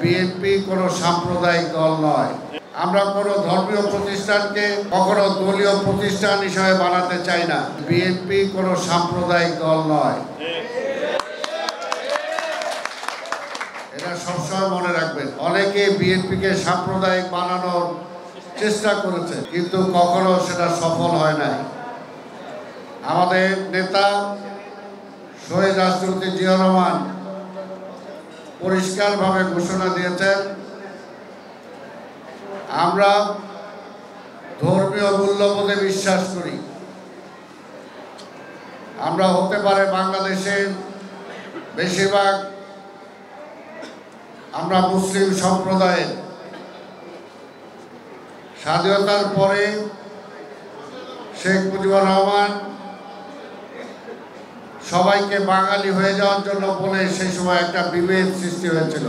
BNP কোনো সাম্প্রদায়িক দল নয়। আমরা কোনো ধর্মীয় প্রতিষ্ঠানকে কখনো দলীয় প্রতিষ্ঠান হিসেবে বানাতে চাই না। বিএনপি কোনো সাম্প্রদায়িক দল নয়, এটা সবসময় মনে রাখবেন। অনেকে বিএনপিকে সাম্প্রদায়িক বানানোর চেষ্টা করেছে, কিন্তু কখনো সেটা সফল হয় নাই। আমাদের নেতা শহীদ রাষ্ট্রপতি জিয়াউর রহমান পরিষ্কারভাবে ঘোষণা দিয়েছেন, আমরা ধর্মীয় মূল্যবোধে বিশ্বাস করি। আমরা হতে পারে বাংলাদেশের বেশিরভাগ আমরা মুসলিম সম্প্রদায়ের। স্বাধীনতার পরে শেখ মুজিবুর রহমান সবাইকে বাঙালি হয়ে যাওয়ার জন্য বলে সেই সময় একটা বিভেদ সৃষ্টি হয়েছিল।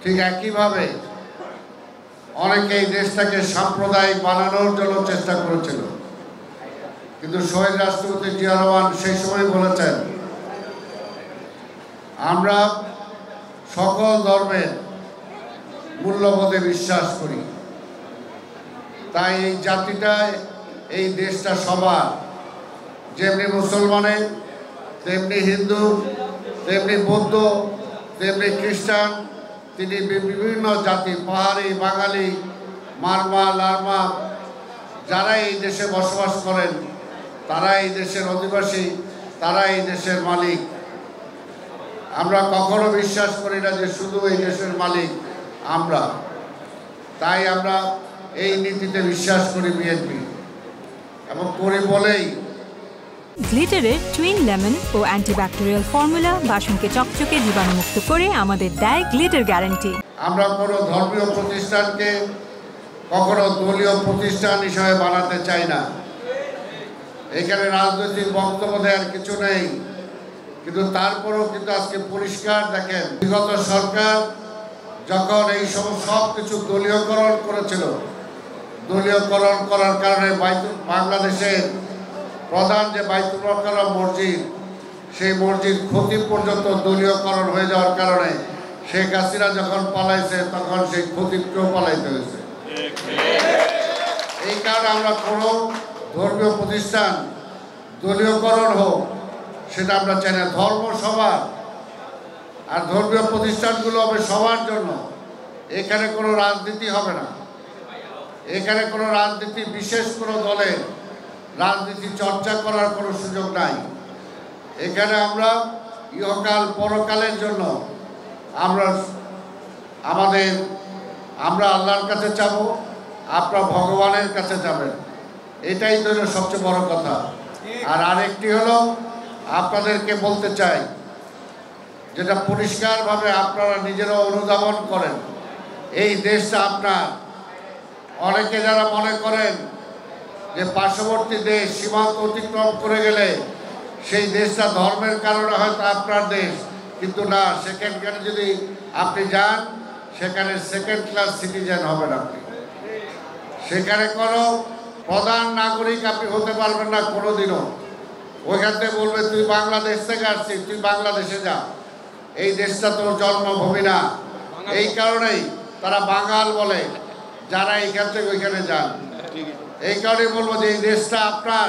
ঠিক একইভাবে অনেকে এই দেশটাকে সাম্প্রদায়িক বানানোর জন্য চেষ্টা করেছিল, কিন্তু শহীদ রাষ্ট্রপতি জিয়াউর রহমান সেই সময় বলেছেন, আমরা সকল ধর্মের মূল্যবোধে বিশ্বাস করি। তাই এই জাতিটায়, এই দেশটা সবার, যেমনি মুসলমানের, তেমনি হিন্দু, তেমনি বৌদ্ধ, তেমনি খ্রিস্টান, তিনি বিভিন্ন জাতি, পাহাড়ি, বাঙালি, মারমা, লারমা, যারা এই দেশে বসবাস করেন, তারা এই দেশের অধিবাসী, তারা এই দেশের মালিক। আমরা কখনো বিশ্বাস করি না যে শুধু এই দেশের মালিক আমরা। তাই আমরা এই নীতিতে বিশ্বাস করি বিএনপি, এবং করি বলেই গ্লিটারের টুইন লেমন ও অ্যান্টিব্যাকটেরিয়াল ফর্মুলা বাসনকে চকচকে জীবাণুমুক্ত করে আমাদের দেয় গ্লিটার গ্যারান্টি। আমরা কোনো ধর্মীয় প্রতিষ্ঠানকে কখনো দলীয় প্রতিষ্ঠান হিসেবে বানাতে চাই না। এখানে রাজনৈতিক বক্তব্য দেওয়ার কিছু নেই, কিন্তু তারপরেও কিন্তু আজকে পরিষ্কার দেখেন, বিগত সরকার যখন এই সব কিছু দলীয়করণ করেছিল, দলীয়করণ করার কারণে বাংলাদেশের প্রধান যে বাইতুল মোকাররম মসজিদ, সেই মসজিদ খতিব পর্যন্ত দলীয়করণ হয়ে যাওয়ার কারণে শেখ হাসিনা যখন পালাইছে, তখন সেই খতিবকেও পালাইতে হয়েছে। এই কারণে আমরা কোনো ধর্মীয় প্রতিষ্ঠান দলীয়করণ হোক সেটা আমরা চাই না। ধর্ম সবার, আর ধর্মীয় প্রতিষ্ঠানগুলো হবে সবার জন্য। এখানে কোনো রাজনীতি হবে না, এখানে কোনো রাজনীতি, বিশেষ কোনো দলের রাজনীতি চর্চা করার কোনো সুযোগ নাই। এখানে আমরা ইহকাল পরকালের জন্য আমরা আল্লাহর কাছে যাব, আপনারা ভগবানের কাছে যাবেন, এটাই তো সবচেয়ে বড় কথা। আর আরেকটি হলো, আপনাদেরকে বলতে চাই, যেটা পরিষ্কারভাবে আপনারা নিজেরা অনুধাবন করেন, এই দেশটা আপনার। অনেকে যারা মনে করেন যে পার্শ্ববর্তী দেশ সীমান্ত অতিক্রম করে গেলে সেই দেশটা ধর্মের কারণে হয়তো আপনার দেশ, কিন্তু না, সেখানে যদি আপনি যান, সেখানে সেকেন্ড ক্লাস সিটিজেন হবেন আপনি। সেখানে কোনো প্রধান নাগরিক আপনি হতে পারবেন না কোনোদিনও। ওইখান থেকে বলবে, তুই বাংলাদেশ থেকে আসছিস, তুই বাংলাদেশে যা, এই দেশটা তোর জন্মভূমি না। এই কারণেই তারা বাঙাল বলে যারা এইখান থেকে ওইখানে যান। এই কারণে বলবো যে এই দেশটা আপনার,